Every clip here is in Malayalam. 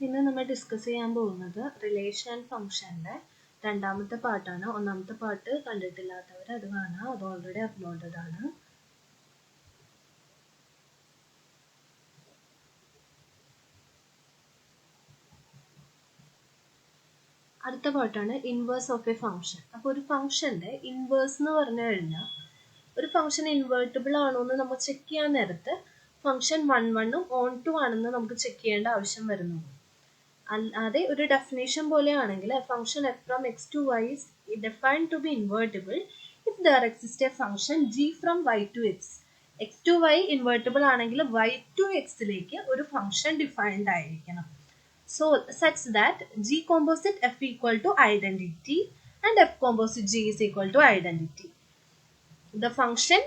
ഇന്ന് നമ്മൾ ഡിസ്കസ് ചെയ്യാൻ പോകുന്നത് റിലേഷൻ ഫംഗ്ഷന്റെ രണ്ടാമത്തെ പാർട്ടാണ്. ഒന്നാമത്തെ പാർട്ട് കണ്ടിട്ടില്ലാത്തവർ അത് കാണാം, അത് ഓൾറെഡി അപ്ലോഡഡ് ആണ്. അടുത്ത പാർട്ടാണ് ഇൻവേഴ്സ് ഓഫ് എ ഫംഗ്ഷൻ. അപ്പോൾ ഒരു ഫംഗ്ഷന്റെ ഇൻവേഴ്സ് എന്ന് പറഞ്ഞു കഴിഞ്ഞാൽ ഒരു ഫംഗ്ഷൻ ഇൻവേർട്ടിബിൾ ആണോ എന്ന് നമ്മൾ ചെക്ക് ചെയ്യാൻ നേരത്ത് ഫംഗ്ഷൻ 1 ഓൺ 2 ആണെന്ന് നമുക്ക് ചെക്ക് ചെയ്യേണ്ട ആവശ്യം വരുന്നു. അല്ലാതെ ഒരു ഡെഫിനേഷൻ പോലെയാണെങ്കിൽ function f from x to y is defined to be invertible if there exists a function g from y to x. x to y invertible ആണെങ്കിൽ y to x ലേക്ക് ഒരു ഫംഗ്ഷൻ ഡിഫൈൻഡ് ആയിരിക്കണം. So such that g composite f equal to identity and f composite g is equal to identity. The function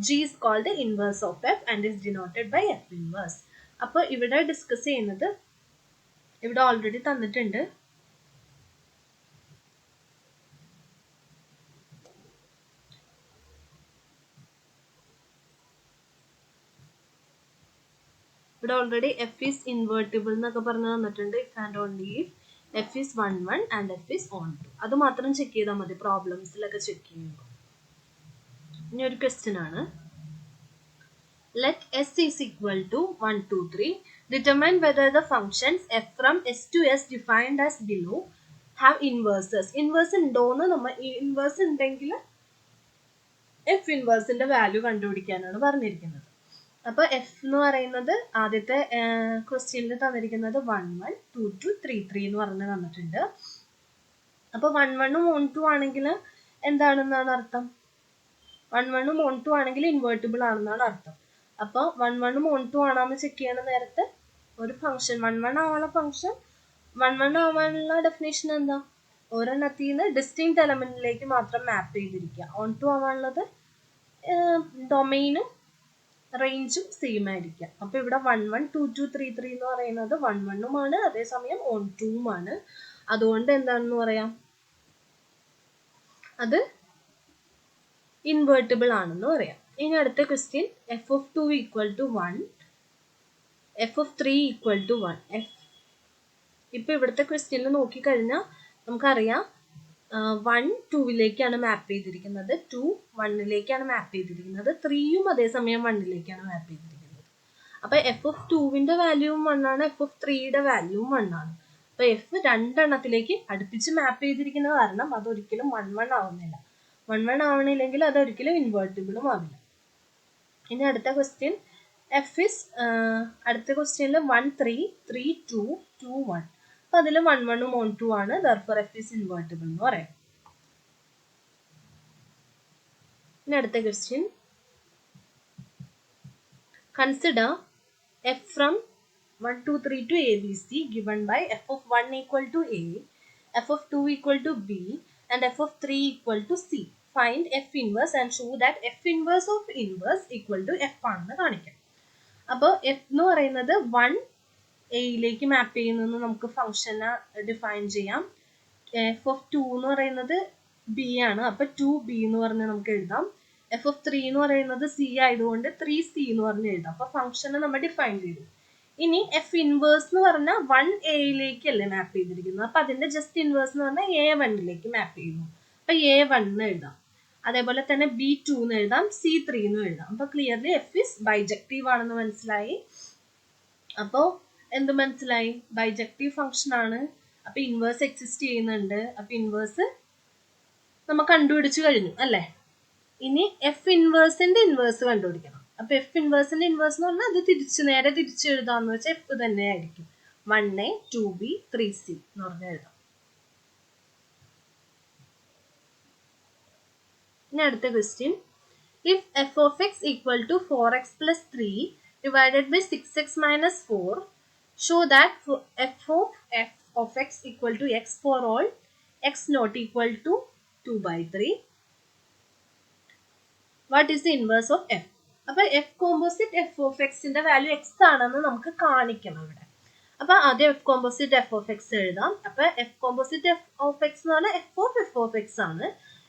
g is called the inverse of f and is denoted by f inverse. അപ്പോൾ ഇവിടെ ഡിസ്കസ് ചെയ്യുന്നത് ഇവിടെ ഓൾറെഡി തന്നിട്ടുണ്ട്. ഇവിടെ ഓൾറെഡി എഫ് ഈസ് ഇൻവേർട്ടിബിൾ എന്നൊക്കെ പറഞ്ഞ് തന്നിട്ടുണ്ട്. If and only if F is 1 and F is on 2. അത് മാത്രം ചെക്ക് ചെയ്താൽ മതി പ്രോബ്ലംസിലൊക്കെ ചെക്ക് ചെയ്യുമ്പോൾ. ഇനി ഒരു ക്വസ്റ്റ്യൻ ആണ്. Let s is equal to 1, 2, 3. Determine whether the functions f from s to s defined as below have inverses. Inverse ഉണ്ടോന്ന് നമ്മൾ ഇൻവേഴ്സ് ഉണ്ടെങ്കിൽ എഫ് ഇൻവേഴ്സിന്റെ വാല്യൂ കണ്ടുപിടിക്കാനാണ് പറഞ്ഞിരിക്കുന്നത്. അപ്പൊ എഫ് എന്ന് പറയുന്നത് ആദ്യത്തെ ക്വസ്റ്റ്യനിൽ തന്നിരിക്കുന്നത് 1, 1, 2, 2, 3, 3 എന്ന് പറഞ്ഞ് തന്നിട്ടുണ്ട്. അപ്പൊ 1, 1 2 ആണെങ്കിൽ എന്താണെന്നാണ് അർത്ഥം? 1, 1 2 ആണെങ്കിൽ ഇൻവേർട്ടിബിൾ ആണെന്നാണ് അർത്ഥം. അപ്പോൾ 1, 1 2 ആണെന്ന് ചെക്ക് ചെയ്യണ നേരത്തെ ഒരു ഫംഗ്ഷൻ 1, 1 ആവാനുള്ള ഫംഗ്ഷൻ 1, 1 ആവാനുള്ള ഡെഫിനേഷൻ എന്താ? ഒരെണ്ണത്തിൽ നിന്ന് ഡിസ്റ്റിങ്ക്റ്റ് എലമെന്റിലേക്ക് മാത്രം മാപ്പ് ചെയ്തിരിക്കുക. ഓൺ 2 ആവാനുള്ളത് ഡൊമൈനും റേഞ്ചും സെയിം ആയിരിക്കാം. അപ്പൊ ഇവിടെ 1, 1, 2, 2, 3, 3 എന്ന് പറയുന്നത് 1, 1 ആണ്, അതേസമയം ഓൺ 2 ആണ്. അതുകൊണ്ട് എന്താണെന്ന് പറയാം, അത് ഇൻവേർട്ടിബിൾ ആണെന്ന് പറയാം. ഇനി അടുത്ത question F of 2 equal to 1, F of 3 equal to 1. ഇപ്പൊ ഇവിടുത്തെ ക്വസ്റ്റ്യനിൽ നോക്കിക്കഴിഞ്ഞാൽ നമുക്കറിയാം 1 2ലേക്കാണ് മാപ്പ് ചെയ്തിരിക്കുന്നത്, 2 1ലേക്കാണ് മാപ്പ് ചെയ്തിരിക്കുന്നത്, 3യും അതേസമയം 1ലേക്കാണ് മാപ്പ് ചെയ്തിരിക്കുന്നത്. അപ്പൊ എഫ് ഓഫ് 2വിന്റെ വാല്യൂവും 1 ആണ്, എഫ് ഓഫ് 3യുടെ വാല്യൂവും 1 ആണ്. അപ്പൊ എഫ് രണ്ടെണ്ണത്തിലേക്ക് അടുപ്പിച്ച് മാപ്പ് ചെയ്തിരിക്കുന്ന കാരണം അതൊരിക്കലും 1, 1 ആവുന്നില്ല. 1, 1 ആവണില്ലെങ്കിൽ അതൊരിക്കലും ഇൻവേർട്ടിബിളും ആവില്ല. ഇനി അടുത്ത ക്വസ്റ്റ്യൻ എഫ് ഇസ് അടുത്ത ക്വസ്റ്റ്യനിൽ 1, 3, 3, 2, 2, 1. അപ്പൊ അതിൽ 1, 1 ഓൺ 2 ആണ്. therefore എഫ് ഇസ് ഇൻവേർട്ടിബിൾ എന്ന് പറയാം. ഇനി അടുത്ത question consider F from 1, 2, 3 to ABC given by f of 1 equal to A, f of 2 equal to B and f of 3 equal to C. Find f inverse and show that f inverse of inverse equal to f ആണെന്ന് കാണിക്കാം. അപ്പോൾ f എന്ന് പറയുന്നത് 1 എയിലേക്ക് മാപ്പ് ചെയ്യുന്നു നമുക്ക് ഫംഗ്ഷനെ ഡിഫൈൻ ചെയ്യാം. എഫ് ഓഫ് 2 എന്ന് പറയുന്നത് ബി ആണ്, അപ്പൊ 2B എന്ന് പറഞ്ഞ് നമുക്ക് എഴുതാം. എഫ് ഓഫ് 3 എന്ന് പറയുന്നത് സി ആയതുകൊണ്ട് 3C എന്ന് പറഞ്ഞ് എഴുതാം. അപ്പൊ ഫംഗ്ഷനെ നമ്മൾ ഡിഫൈൻ ചെയ്തു. ഇനി എഫ് ഇൻവേഴ്സ് എന്ന് പറഞ്ഞാൽ 1 എയിലേക്കല്ലേ മാപ്പ് ചെയ്തിരിക്കുന്നത്, അപ്പൊ അതിന്റെ ജസ്റ്റ് ഇൻവേഴ്സ് എന്ന് പറഞ്ഞാൽ A1ലേക്ക് മാപ്പ് ചെയ്യുന്നു. അപ്പൊ A1 എന്ന് എഴുതാം. അതേപോലെ തന്നെ B2 എന്ന് എഴുതാം, C3 എന്ന് എഴുതാം. അപ്പൊ ക്ലിയർലി എഫ് ഇസ് ബൈജക്റ്റീവ് ആണെന്ന് മനസ്സിലായി. അപ്പോ എന്ത് മനസ്സിലായി? ബൈജക്റ്റീവ് ഫംഗ്ഷൻ ആണ്. അപ്പൊ ഇൻവേഴ്സ് എക്സിസ്റ്റ് ചെയ്യുന്നുണ്ട്. അപ്പൊ ഇൻവേഴ്സ് നമ്മൾ കണ്ടുപിടിച്ചു കഴിഞ്ഞു അല്ലേ? ഇനി എഫ് ഇൻവേഴ്സിന്റെ ഇൻവേഴ്സ് കണ്ടുപിടിക്കണം. അപ്പൊ എഫ് ഇൻവേഴ്സിന്റെ ഇൻവേഴ്സ് എന്ന് പറഞ്ഞാൽ അത് നേരെ തിരിച്ചു എഴുതാന്ന് വെച്ചാൽ എഫ് തന്നെ ആയിരിക്കും. 1A, 2B, 3C എന്ന് പറഞ്ഞ് എഴുതാം. ഇനി അടുത്ത question if F of X equal to 4x plus 3 divided by 6x minus 4, show that f of x equal to x for all x not equal to 2/3. What is the inverse of f? അപ്പൊ എഫ് കോമ്പോസിറ്റ് എഫ് ഓഫ് എക്സിന്റെ വാല്യൂ എക്സ് ആണെന്ന് നമുക്ക് കാണിക്കണം ഇവിടെ. അപ്പൊ ആദ്യം F composite F of X എഴുതാം. അപ്പൊ F composite F of X എന്ന് പറഞ്ഞാൽ എഫ് ഓഫ് എക്സ് ആണ്.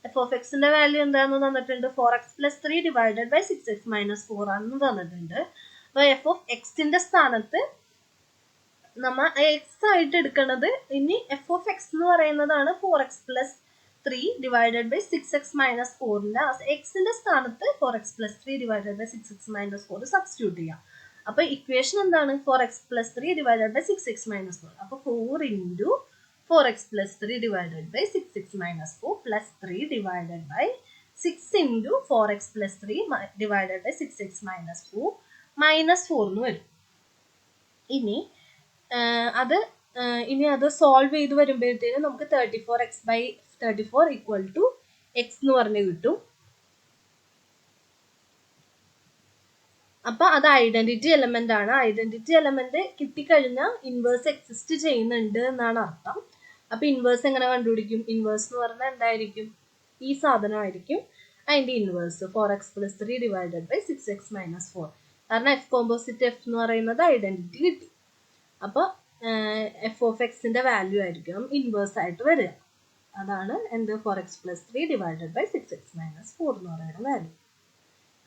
എഫ് ഓഫ് എക്സിന്റെ വാല്യൂ എന്താണെന്ന് തന്നിട്ടുണ്ട്, 4x plus 3 divided by 6x minus 4 ആണെന്ന് തന്നിട്ടുണ്ട്. അപ്പൊ എഫ് ഓഫ് എക്സിന്റെ സ്ഥാനത്ത് നമ്മൾ എക്സ് ആയിട്ട് എടുക്കുന്നത് ഇനി എഫ് ഓഫ് എക്സ് എന്ന് പറയുന്നതാണ് 4x plus 3 divided by 6x minus 4ന്റെ എക്സിന്റെ സ്ഥാനത്ത് 4x plus 3 divided by 6x minus 4 substitute ചെയ്യാം. അപ്പൊ ഇക്വേഷൻ എന്താണ് 4x plus 3 divided by 6x minus 4. അപ്പൊ 4 into 4x plus 3 divided by 6x minus 4 plus 3 divided by 6 into 4x plus 3 divided by 6x minus 4 minus 4 എന്ന് വരും. ഇനി അത് സോൾവ് ചെയ്ത് വരുമ്പോഴത്തേനും നമുക്ക് 34 ഈക്വൽ ടു എക്സ് എന്ന് പറഞ്ഞ് കിട്ടും. അപ്പൊ അത് ഐഡന്റിറ്റി എലമെന്റ് ആണ്. ഐഡന്റിറ്റി എലമെന്റ് കിട്ടിക്കഴിഞ്ഞാൽ ഇൻവേഴ്സ് എക്സിസ്റ്റ് ചെയ്യുന്നുണ്ട് എന്നാണ് അർത്ഥം. അപ്പൊ ഇൻവേഴ്സ് എങ്ങനെ കണ്ടുപിടിക്കും? ഇൻവേഴ്സ് എന്ന് പറഞ്ഞാൽ എന്തായിരിക്കും? ഈ സാധനമായിരിക്കും അതിന്റെ inverse 4x plus 3 divided by 6x minus 4. കാരണം എഫ് കോമ്പോസിറ്റ് എഫ് എന്ന് പറയുന്നത് ഐഡന്റിറ്റി കിട്ടി. അപ്പൊ എഫ് ഓഫ് എക്സിന്റെ വാല്യൂ ആയിരിക്കും ഇൻവേഴ്സ് ആയിട്ട് വരിക. അതാണ് എന്ത് 4x plus 3 divided by 6x minus 4 എന്ന് പറയുന്ന വാല്യൂ.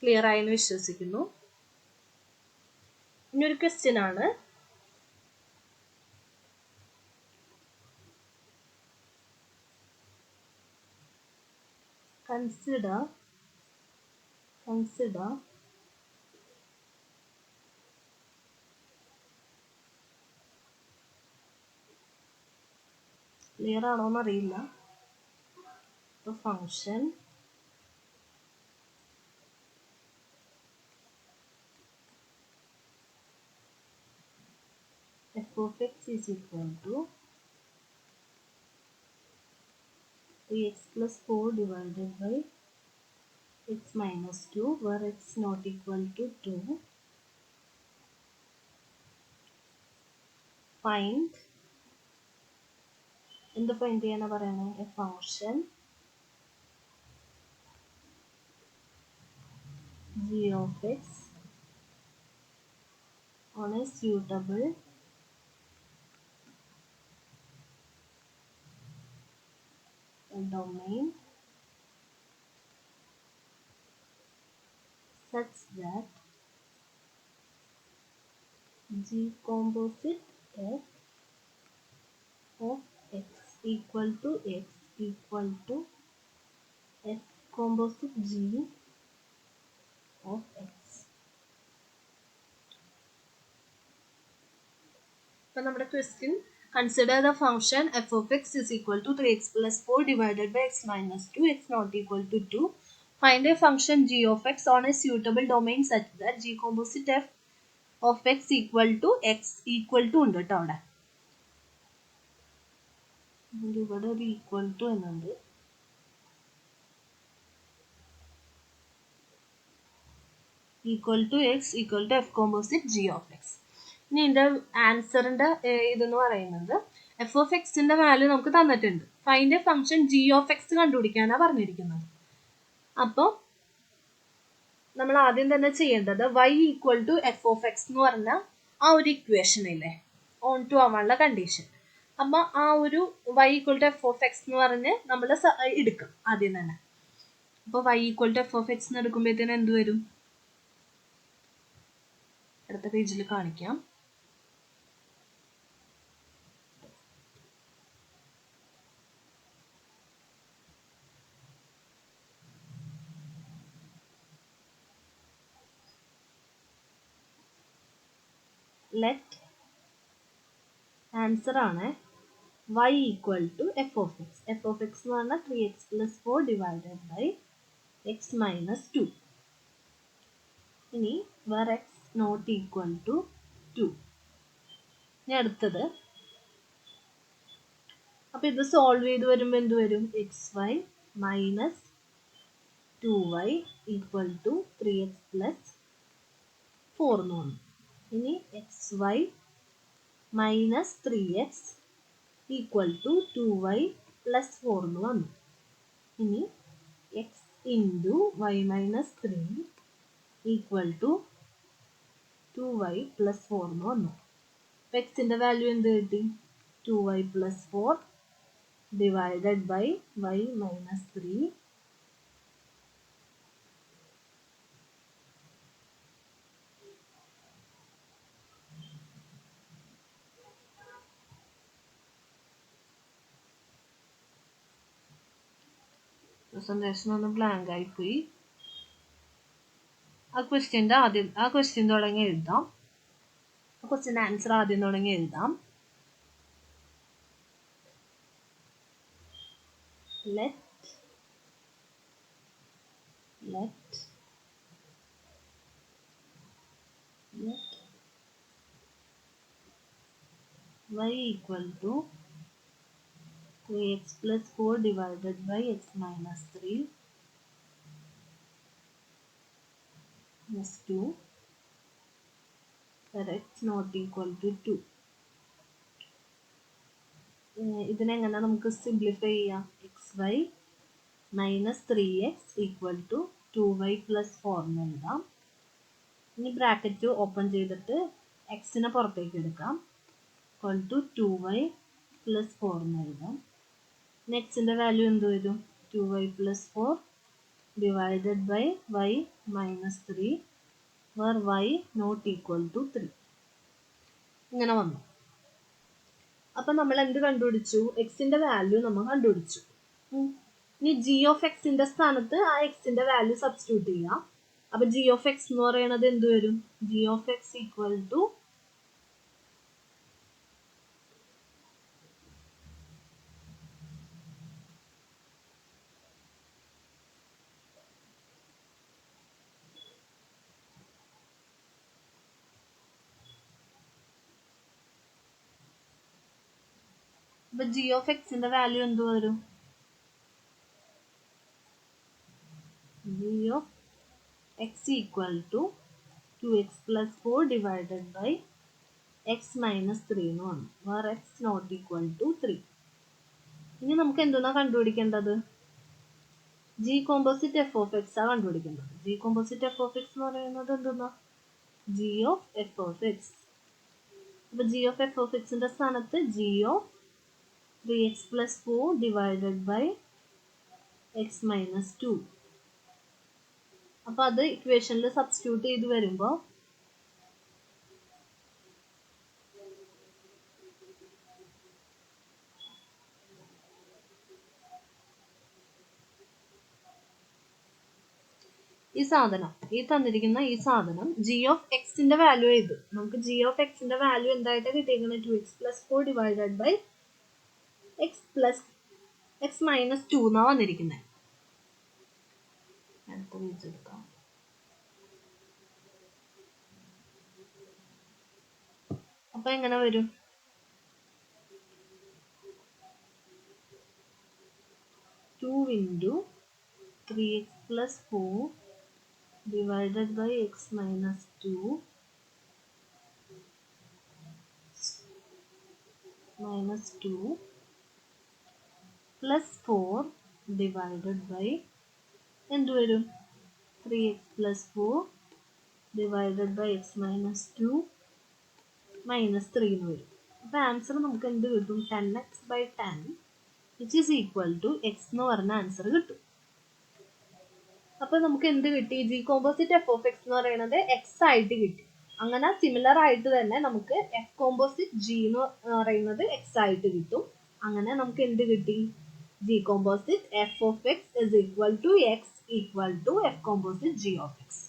ക്ലിയർ ആയെന്ന് വിശ്വസിക്കുന്നു. ഇനിയൊരു ക്വസ്റ്റ്യൻ ആണ്. Consider ക്ലിയർ ആണോന്ന് അറിയില്ല. Function f of x is equal to 3x plus 4 divided by x minus 2 where x not equal to 2. Find എന്ത് ഫൈൻഡ് ചെയ്യാനാ പറയണേ? A function g of x on a suitable domain such that g composite f of x equal to f composite g of x. അപ്പോൾ നമ്മുടെ question consider the function f of x is equal to 3x plus 4 divided by x minus 2 x not equal to 2. Find a function g of x on a suitable domain such that g composite f of x equal to ഉണ്ട് കേട്ടോ. അവിടെ ഇവിടെ ഒരു ഈക്വൽ ടു എന്നുണ്ട്. Equal to X equal to F composite G of X. ഇനി ഇതിന്റെ ആൻസറിന്റെ ഇതെന്ന് പറയുന്നത് എഫ് ഓഫ് എക്സിന്റെ വാല്യൂ നമുക്ക് തന്നിട്ടുണ്ട്. Find a function G of X കണ്ടുപിടിക്കാനാണ് പറഞ്ഞിരിക്കുന്നത്. അപ്പോൾ നമ്മൾ ആദ്യം തന്നെ ചെയ്യേണ്ടത് y equal to F of X എന്ന് പറഞ്ഞ ആ ഒരു ഇക്വേഷൻ ഇല്ലേ, ഓൺ ടു ആവാനുള്ള കണ്ടീഷൻ. അപ്പൊ ആ ഒരു y equal to F of X എന്ന് പറഞ്ഞ് നമ്മൾ എടുക്കും ആദ്യം തന്നെ. അപ്പൊ y equal to F of X എന്ന് എടുക്കുമ്പോഴത്തേന് എന്ത് വരും? അടുത്ത പേജിൽ കാണിക്കാം. ലെറ്റ് ആൻസർ ആണ് y equal to F of X. F of X എന്ന് പറഞ്ഞാൽ 3x plus 4 divided by X minus 2. ഇനി where X not equal to 2. ഇനി അടുത്തത്, അപ്പൊ ഇത് സോൾവ് ചെയ്ത് വരുമ്പോൾ എന്ത് വരും? xy minus 2y equal to 3x plus 4 എന്ന് വന്നു. ഇനി xy minus 3x equal to 2y plus 4 എന്ന് വന്നു. ഇനി x into y minus 3 equal to 2y plus 4 എന്ന് വന്നു. എക്സിന്റെ വാല്യൂ എന്ത് കിട്ടി? 2y plus 4 divided by y minus 3 . Concentration ഒന്ന് ബ്ലാങ്ക് ആയിപ്പോയി. ആ ക്വസ്റ്റ്യൻ തുടങ്ങി എഴുതാം. ആ ക്വസ്റ്റ്യൻ ആൻസർ ആദ്യം തുടങ്ങി എഴുതാം. let y equal to 3x plus 4 divided by x minus 3 plus 2 where x not equal to 2. ഇതിനെങ്ങനെ നമുക്ക് സിംപ്ലിഫൈ ചെയ്യാം? xy minus 3x equal to 2y plus 4 എന്ന് എഴുതാം. ഇനി ബ്രാക്കറ്റ് ഓപ്പൺ ചെയ്തിട്ട് എക്സിനെ പുറത്തേക്ക് എടുക്കാം. equal to 2y plus 4 എന്ന് എഴുതാം. എക്സിന്റെ വാല്യൂ എന്ത് വരും? 2y plus 4 divided by y minus 3 where y not equal to 3. ഇങ്ങനെ വന്നു. അപ്പൊ നമ്മൾ എന്ത് കണ്ടുപിടിച്ചു? എക്സിന്റെ വാല്യൂ നമ്മൾ കണ്ടുപിടിച്ചു. ഇനി ജി ഓഫ് എക്സിന്റെ സ്ഥാനത്ത് ആ എക്സിന്റെ വാല്യൂ സബ്സ്റ്റിറ്റ്യൂട്ട് ചെയ്യാം. അപ്പൊ ജി ഓഫ് എക്സ് എന്ന് പറയുന്നത് എന്ത് വരും? G of X equal to അപ്പൊ ജി ഓഫ് എക്സിന്റെ വാല്യൂ എന്ത് വരും? G of X equal to 2x plus 4 divided by x minus 3 എന്ന് വന്നു. where x not equal to 3. ഇനി നമുക്ക് എന്തെന്നാ കണ്ടുപിടിക്കേണ്ടത്? G composite F of X ആ കണ്ടുപിടിക്കേണ്ടത്. G composite F of X എന്ന് പറയുന്നത് എന്തെന്നാ? G of F of X. അപ്പൊ ജി ഓഫ് എഫ് ഓഫ് എക്സിന്റെ സ്ഥാനത്ത് G of 3x plus 4 divided by x minus 2. അപ്പൊ അത് ഇക്വേഷനിൽ സബ്സ്റ്റിറ്റ്യൂട്ട് ചെയ്ത് വരുമ്പോ ഈ തന്നിരിക്കുന്ന ഈ സാധനം ജി ഓഫ് എക്സിന്റെ വാല്യൂ ചെയ്ത് നമുക്ക് ജി ഓഫ് എക്സിന്റെ വാല്യൂ എന്തായിട്ട് കിട്ടിയിരിക്കുന്നത്? 2x plus 4 divided by x minus 2 എന്നാ വന്നിരിക്കുന്നത്. അടുത്ത പേജ് എടുക്കാം. അപ്പൊ എങ്ങനെ വരും? Two into 3x plus 4 divided by x minus 2 plus 4 divided by എന്ത് വരും? 3x plus 4 divided by x minus 2 minus 3 എന്ന് വരും. അപ്പൊ ആൻസർ നമുക്ക് എന്ത് കിട്ടും? 10x by 10 which is equal to x എന്ന് പറഞ്ഞ ആൻസർ കിട്ടും. അപ്പൊ നമുക്ക് എന്ത് കിട്ടി? G composite F of X എന്ന് പറയുന്നത് എക്സ് ആയിട്ട് കിട്ടി. അങ്ങനെ സിമിലർ ആയിട്ട് തന്നെ നമുക്ക് എഫ് കോമ്പോസിറ്റ് ജി എന്ന് പറയുന്നത് എക്സ് ആയിട്ട് കിട്ടും. അങ്ങനെ നമുക്ക് എന്ത് കിട്ടി? G composite F of X is equal to X equal to F composite G of X.